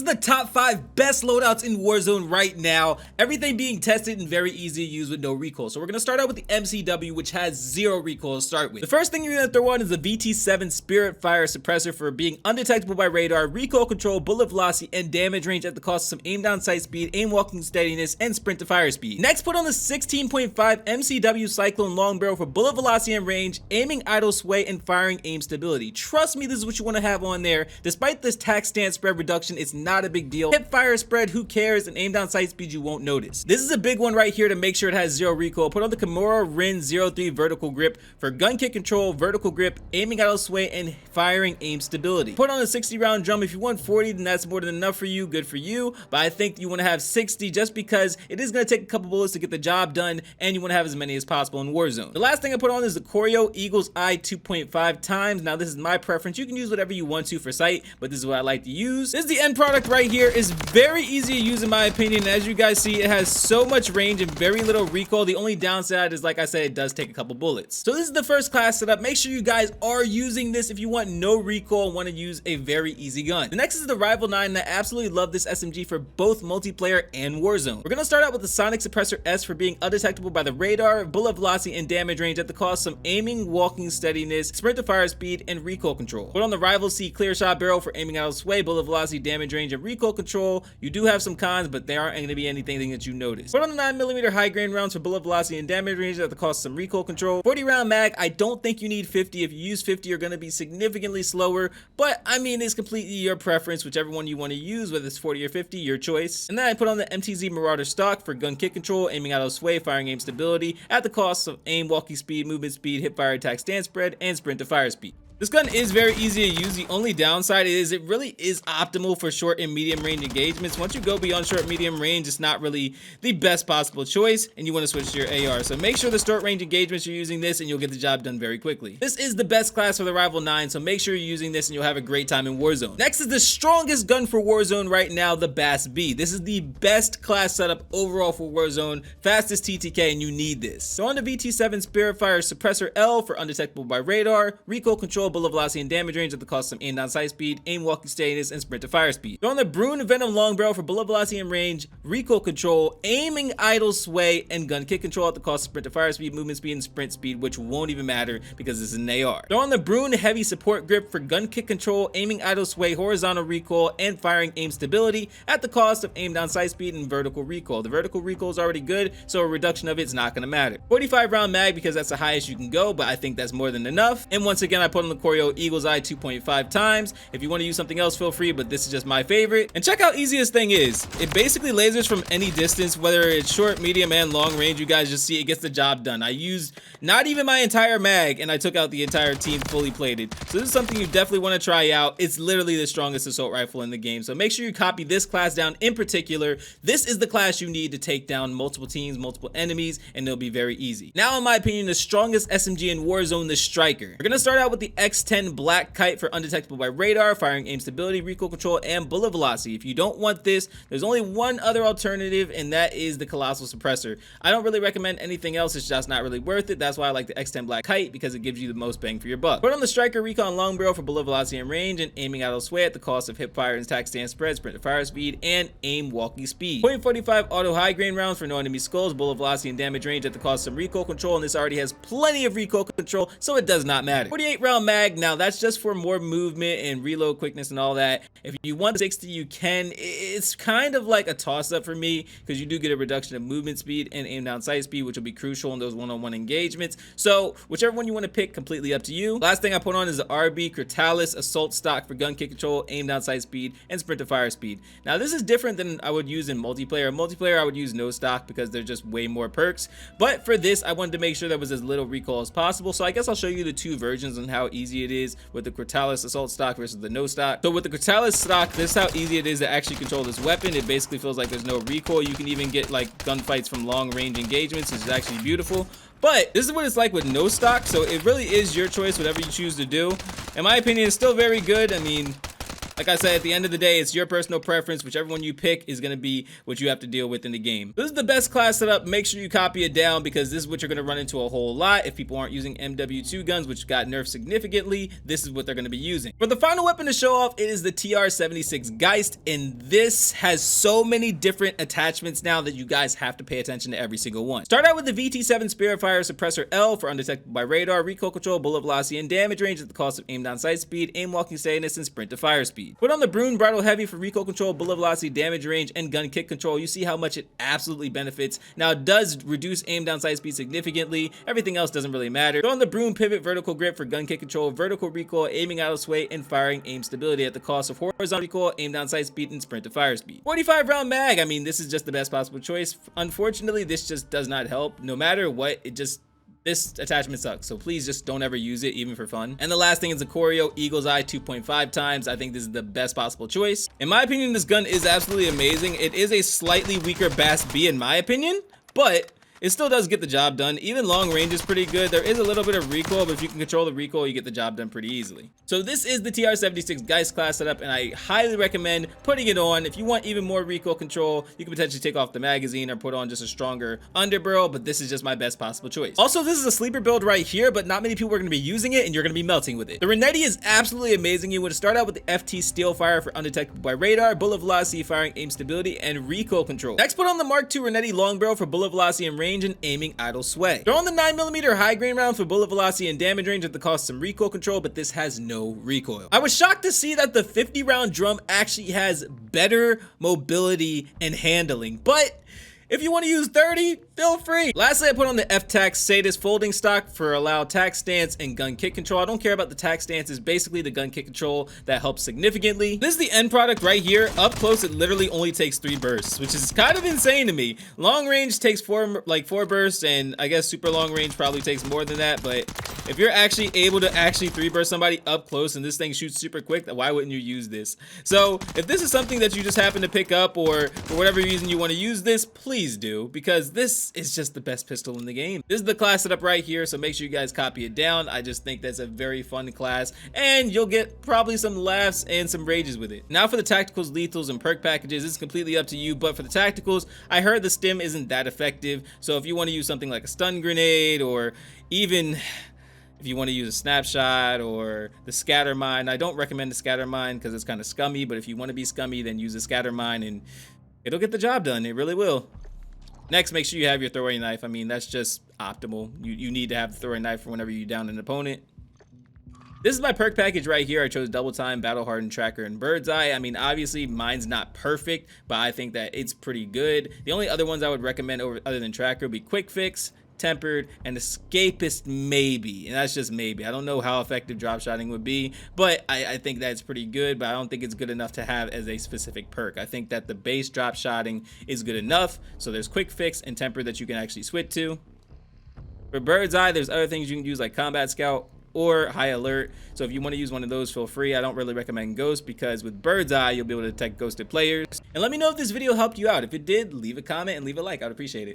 is the top 5 best loadouts in Warzone right now. Everything being tested and very easy to use with no recoil. So we're going to start out with the MCW, which has 0 recoil to start with. The first thing you're going to throw on is the VT7 Spirit Fire Suppressor for being undetectable by radar, recoil control, bullet velocity, and damage range at the cost of some aim down sight speed, aim walking steadiness, and sprint to fire speed. Next, put on the 16.5 MCW Cyclone Long Barrel for bullet velocity and range, aiming idle sway, and firing aim stability. Trust me, this is what you want to have on there. Despite this tac stance spread reduction, it's not a big deal. Hip fire spread, who cares, and aim down sight speed, you won't notice. This is a big one right here to make sure it has 0 recoil. Put on the Kimura Rin 03 Vertical Grip for gun kick control, vertical grip, aiming idle sway, and firing aim stability. Put on a 60 round drum. If you want 40, then that's more than enough for you, good for you, but I think you want to have 60 just because it is going to take a couple bullets to get the job done, and you want to have as many as possible in Warzone. The last thing I put on is the Choreo Eagle's Eye 2.5 times. Now this is my preference. You can use whatever you want to for sight, but this is what I like to use. This is the end product right here. It's very easy to use in my opinion. As you guys see, it has so much range and very little recoil. The only downside is, like I said, it does take a couple bullets. So this is the first class setup. Make sure you guys are using this if you want no recoil and want to use a very easy gun. The next is the Rival 9, and I absolutely love this SMG for both multiplayer and Warzone. We're going to start out with the Sonic Suppressor S for being undetectable by the radar, bullet velocity, and damage range at the cost of some aiming, walking steadiness, sprint to fire speed, and recoil control. Put on the Rival C Clear Shot Barrel for aiming out of sway, bullet velocity, damage range, and recoil control. You do have some cons, but they aren't going to be anything that you notice. Put on the 9mm high grain rounds for bullet velocity and damage range at the cost of some recoil control. 40 round mag, I don't think you need 50. If you use 50, you're going to be significantly slower, but I mean, it's completely your preference, whichever one you want to use, whether it's 40 or 50, your choice. And then I put on the MTZ Marauder stock for gun kick control, aiming out of sway, firing aim stability at the cost of aim, walking speed, movement speed, hip fire attack stance spread, and sprint to fire speed. This gun is very easy to use. The only downside is it really is optimal for short and medium range engagements. Once you go beyond short and medium range, it's not really the best possible choice, and you want to switch to your AR. So make sure the short range engagements you're using this, and you'll get the job done very quickly. This is the best class for the Rival 9, so make sure you're using this and you'll have a great time in Warzone. Next is the strongest gun for Warzone right now, the BAS-B. This is the best class setup overall for Warzone, fastest TTK, and you need this. So on the VT7 Spirit Fire Suppressor L for undetectable by radar, recoil control, bullet velocity, and damage range at the cost of aim down sight speed, aim walking steadiness, and sprint to fire speed. Go on the Brune Venom Long Barrel for bullet velocity and range, recoil control, aiming idle sway, and gun kick control at the cost of sprint to fire speed, movement speed, and sprint speed, which won't even matter because this is an AR. Go on the Brune Heavy Support Grip for gun kick control, aiming idle sway, horizontal recoil, and firing aim stability at the cost of aim down sight speed and vertical recoil. The vertical recoil is already good, so a reduction of it's not going to matter. 45 round mag because that's the highest you can go, but I think that's more than enough. And once again, I put on the Choreo Eagle's Eye 2.5 times. If you want to use something else, feel free, but this is just my favorite. And check how easy this thing is. It basically lasers from any distance, whether it's short, medium, and long range. You guys just see it gets the job done. I used not even my entire mag, and I took out the entire team fully plated. So this is something you definitely want to try out. It's literally the strongest assault rifle in the game. So make sure you copy this class down in particular. This is the class you need to take down multiple teams, multiple enemies, and it'll be very easy. Now, in my opinion, the strongest SMG in Warzone, the Striker. We're going to start out with the X10 Black Kite for undetectable by radar, firing aim stability, recoil control, and bullet velocity. If you don't want this, there's only one other alternative, and that is the Colossal Suppressor. I don't really recommend anything else. It's just not really worth it. That's why I like the X10 Black Kite, because it gives you the most bang for your buck. Put on the Striker Recon Long Barrel for bullet velocity and range, and aiming out of sway at the cost of hip fire and attack stance spread, sprint to fire speed, and aim walking speed. .45 auto high grain rounds for no enemy skulls, bullet velocity and damage range at the cost of recoil control, and this already has plenty of recoil control, so it does not matter. 48 round mag. Now that's just for more movement and reload quickness and all that. If you want 60, you can. It's kind of like a toss-up for me because you do get a reduction of movement speed and aim down sight speed, which will be crucial in those one-on-one engagements. So whichever one you want to pick, completely up to you. Last thing I put on is the RB Critalis Assault Stock for gun kick control, aim down sight speed, and sprint to fire speed. Now this is different than I would use in multiplayer. In multiplayer, I would use no stock because there's just way more perks. But for this, I wanted to make sure there was as little recoil as possible. So I guess I'll show you the two versions on how easy it is with the Critalis Assault Stock versus the no stock. So with the Critalis stock, this is how easy it is to actually control this weapon. It basically feels like there's no recoil. You can even get like gunfights from long range engagements, which is actually beautiful. But this is what it's like with no stock, so it really is your choice, whatever you choose to do. In my opinion, it's still very good. I mean, like I said, at the end of the day, it's your personal preference. Whichever one you pick is going to be what you have to deal with in the game. This is the best class setup. Make sure you copy it down because this is what you're going to run into a whole lot. If people aren't using MW2 guns, which got nerfed significantly, this is what they're going to be using. For the final weapon to show off, it is the TR-76 Geist, and this has so many different attachments now that you guys have to pay attention to every single one. Start out with the VT7 Spiritfire Suppressor L for undetectable by radar, recoil control, bullet velocity, and damage range at the cost of aim down sight speed, aim walking steadiness, and sprint to fire speed. Put on the Brune Bridle Heavy for recoil control, bullet velocity, damage range, and gun kick control. You see how much it absolutely benefits. Now it does reduce aim down sight speed significantly. Everything else doesn't really matter. Throw on the Brune Pivot Vertical Grip for gun kick control, vertical recoil, aiming out of sway, and firing aim stability at the cost of horizontal recoil, aim down sight speed, and sprint to fire speed. 45 round mag. I mean, this is just the best possible choice. Unfortunately, this just does not help. No matter what, this attachment sucks, so please just don't ever use it, even for fun. And the last thing is the Corio Eagle's Eye 2.5 times. I think this is the best possible choice. In my opinion, this gun is absolutely amazing. It is a slightly weaker BAS-B in my opinion, but it still does get the job done. Even long range is pretty good. There is a little bit of recoil, but if you can control the recoil, you get the job done pretty easily. So this is the TR-76 Geist class setup, and I highly recommend putting it on. If you want even more recoil control, you can potentially take off the magazine or put on just a stronger underbarrel, but this is just my best possible choice. Also, this is a sleeper build right here, but not many people are going to be using it, and you're going to be melting with it. The Renetti is absolutely amazing. You want to start out with the FT Steel Fire for undetectable by radar, bullet velocity, firing aim stability, and recoil control. Next, put on the Mark II Renetti Long Barrel for bullet velocity and range and aiming idle sway. Throw on the 9mm high grain round for bullet velocity and damage range at the cost of some recoil control, but this has no recoil. I was shocked to see that the 50 round drum actually has better mobility and handling, but if you want to use 30, feel free. Lastly, I put on the F-Tac Sadist folding stock for allow tac stance and gun kick control. I don't care about the tac stance. It's basically the gun kick control that helps significantly. This is the end product right here. Up close, it literally only takes 3 bursts, which is kind of insane to me. Long range takes 4 bursts, and I guess super long range probably takes more than that, but if you're actually able to 3 burst somebody up close and this thing shoots super quick, why wouldn't you use this? So if this is something that you just happen to pick up, or for whatever reason you want to use this, please do, because this is just the best pistol in the game. This is the class setup right here, so make sure you guys copy it down. I just think that's a very fun class, and you'll get probably some laughs and some rages with it. Now for the tacticals, lethals, and perk packages, it's completely up to you, but for the tacticals, I heard the stim isn't that effective, so if you want to use something like a stun grenade, or even if you want to use a snapshot or the scatter mine, I don't recommend the scatter mine because it's kind of scummy, but if you want to be scummy, then use a scatter mine and it'll get the job done. It really will. Next, make sure you have your throwing knife. I mean, that's just optimal. You need to have the throwing knife for whenever you down an opponent. This is my perk package right here. I chose Double Time, Battle Hardened Tracker, and Bird's Eye. I mean, obviously mine's not perfect, but I think that it's pretty good. The only other ones I would recommend other than Tracker would be Quick Fix, Tempered, and Escapist maybe, and that's just maybe. I don't know how effective drop shotting would be, but I think that's pretty good, but I don't think it's good enough to have as a specific perk. I think that the base drop shotting is good enough, so there's Quick Fix and Tempered that you can actually switch to. For Bird's Eye, there's other things you can use like Combat Scout or High Alert, so if you want to use one of those, feel free. I don't really recommend Ghost because with Bird's Eye you'll be able to detect ghosted players. And let me know if this video helped you out. If it did, leave a comment and leave a like. I'd appreciate it.